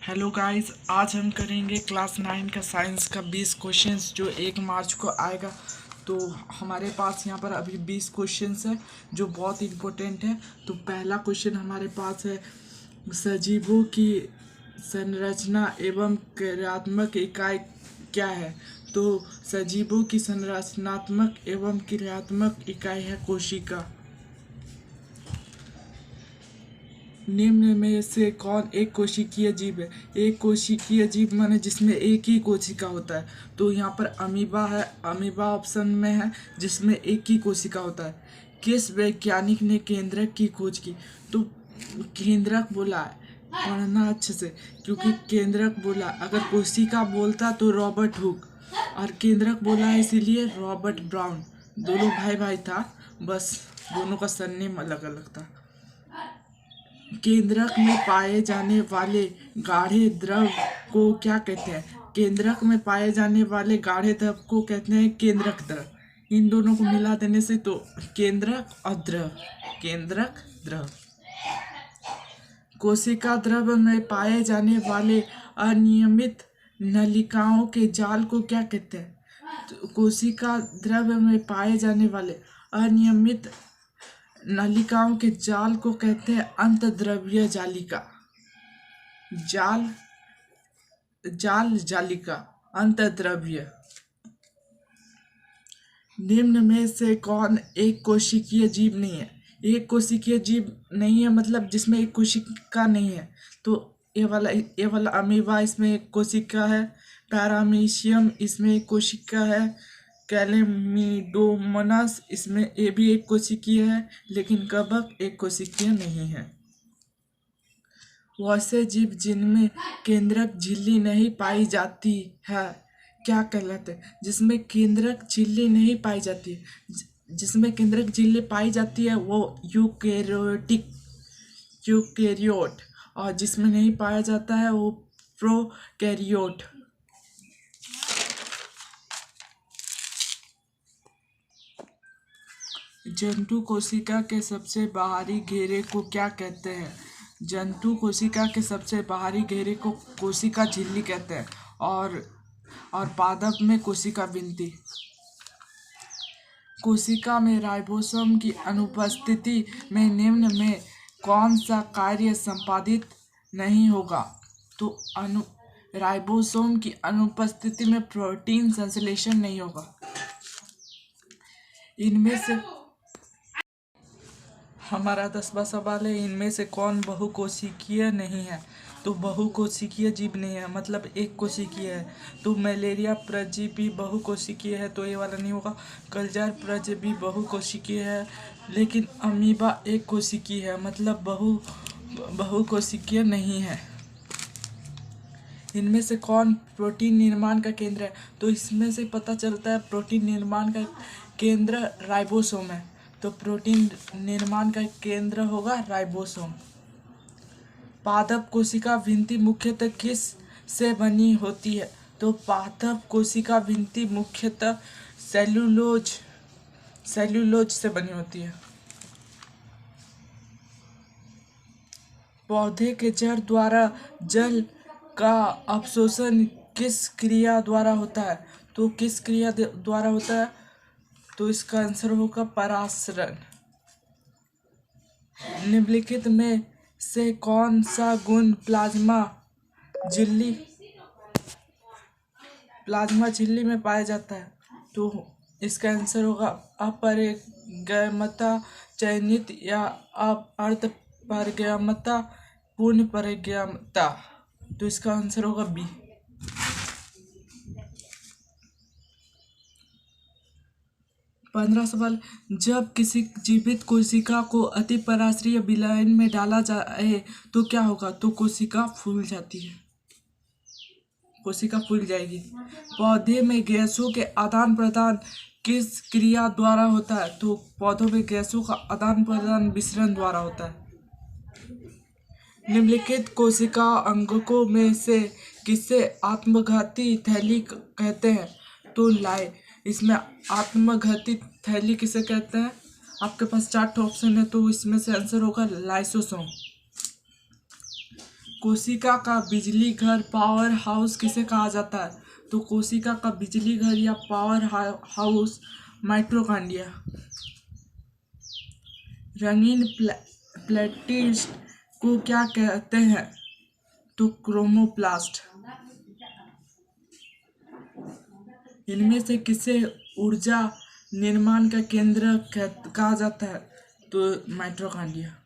Hello guys, आज हम करेंगे क्लास 9 का साइंस का 20 क्वेश्चंस जो 1 मार्च को आएगा। तो हमारे पास यहाँ पर अभी 20 क्वेश्चंस है जो बहुत इम्पोर्टेंट है। तो पहला क्वेश्चन हमारे पास है, सजीवों की संरचना एवं क्रियात्मक इकाई क्या है। तो सजीवों की संरचनात्मक एवं क्रियात्मक इकाई है कोशिका। निम्न में से कौन एक कोशिकीय जीव है। एक कोशिकीय जीव माने जिसमें एक ही कोशिका होता है। तो यहाँ पर अमीबा है, अमीबा ऑप्शन में है जिसमें एक ही कोशिका होता है। किस वैज्ञानिक ने केंद्रक की खोज की। तो केंद्रक बोला है, पढ़ना अच्छे से, क्योंकि केंद्रक बोला, अगर कोशिका बोलता तो रॉबर्ट हुक, और केंद्रक बोला है इसीलिए रॉबर्ट ब्राउन। दोनों भाई भाई था, बस दोनों का सरनेम अलग अलग था। केंद्रक में पाए जाने वाले गाढ़े द्रव को क्या कहते हैं। केंद्रक में पाए जाने वाले गाढ़े द्रव को कहते हैं केंद्रक द्रव। इन दोनों को मिला देने से तो केंद्रक और द्रव, केंद्रक द्रव। कोशिका द्रव में पाए जाने वाले अनियमित नलिकाओं के जाल को क्या कहते हैं। तो कोशिका द्रव में पाए जाने वाले अनियमित नलिकाओं के जाल को कहते हैं अंतर्द्रव्य जालिका। जाल, जाल, जालिका, अंतर्द्रव्य। निम्न में से कौन एक कोशिकीय जीव नहीं है। एक कोशिकीय जीव नहीं है मतलब जिसमें एक कोशिका नहीं है। तो ये वाला अमीबा, इसमें एक कोशिका है। पैरामीशियम, इसमें एक कोशिका है। कैलेमिडोमोनास, इसमें ये भी एक कोशिकीय है, लेकिन कवक एक कोशिकीय नहीं है। वैसे जीव जिनमें केंद्रक झिल्ली नहीं पाई जाती है क्या कहलाते हैं। जिसमें केंद्रक झिल्ली नहीं पाई जाती है, जिसमें केंद्रक झिल्ली पाई जाती है वो यूकेरियोटिक, यूकेरियोट, और जिसमें नहीं पाया जाता है वो प्रोकैरियोट। जंतु कोशिका के सबसे बाहरी घेरे को क्या कहते हैं। जंतु कोशिका के सबसे बाहरी घेरे को कोशिका झिल्ली कहते हैं, और पादप में कोशिका भित्ति। कोशिका में राइबोसोम की अनुपस्थिति में निम्न में कौन सा कार्य संपादित नहीं होगा। तो राइबोसोम की अनुपस्थिति में प्रोटीन संश्लेषण नहीं होगा। इनमें से हमारा 10वां सवाल है, इनमें से कौन बहुकोशिकीय नहीं है। तो बहुकोशिकीय जीव नहीं है मतलब एक कोशिकीय है। तो मलेरिया परजीवी बहुकोशिकीय है, तो ये वाला नहीं होगा। कलजार परजीवी बहुकोशिकीय है, लेकिन अमीबा एक कोशिकीय है मतलब बहुकोशिकीय नहीं है। इनमें से कौन प्रोटीन निर्माण का केंद्र है। तो इसमें से पता चलता है प्रोटीन निर्माण का केंद्र राइबोसोम है। तो प्रोटीन निर्माण का केंद्र होगा राइबोसोम। पादप कोशिका भित्ति मुख्यतः किस से बनी होती है। तो पादप कोशिका भित्ति मुख्यतः सेल्यूलोज से बनी होती है। पौधे के जड़ द्वारा जल का अवशोषण किस क्रिया द्वारा होता है। तो किस क्रिया द्वारा होता है। तो इसका आंसर होगा परासरण। निम्नलिखित में से कौन सा गुण प्लाज्मा झिल्ली में पाया जाता है। तो इसका आंसर होगा अपरिगमता, चयनित या अर्धपरिगमता, पूर्ण परिगमता। तो इसका आंसर होगा बी। 15 सवाल, जब किसी जीवित कोशिका को अतिपराश्रयी विलयन में डाला जाए तो क्या होगा। तो कोशिका फूल जाती है, कोशिका फूल जाएगी। पौधे में गैसों के आदान प्रदान किस क्रिया द्वारा होता है। तो पौधों में गैसों का आदान प्रदान विसरण द्वारा होता है। निम्नलिखित कोशिका अंगकों में से किसे आत्मघाती थैली कहते हैं। तो इसमें आत्मघाती थैली किसे कहते हैं। आपके पास 4 ऑप्शन है, तो इसमें से आंसर होगा लाइसोसोम। कोशिका का बिजली घर पावर हाउस किसे कहा जाता है? तो कोशिका का बिजली घर या पावर हाउस माइटोकॉन्ड्रिया। रंगीन प्लेटिस्ट को क्या कहते हैं? तो क्रोमोप्लास्ट। इनमें से किसे ऊर्जा निर्माण का केंद्र कहा जाता है? तो माइटोकॉन्ड्रिया।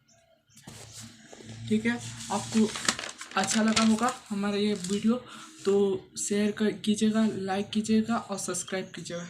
ठीक है, आपको अच्छा लगा होगा हमारा ये वीडियो, तो शेयर कीजिएगा, लाइक कीजिएगा और सब्सक्राइब कीजिएगा।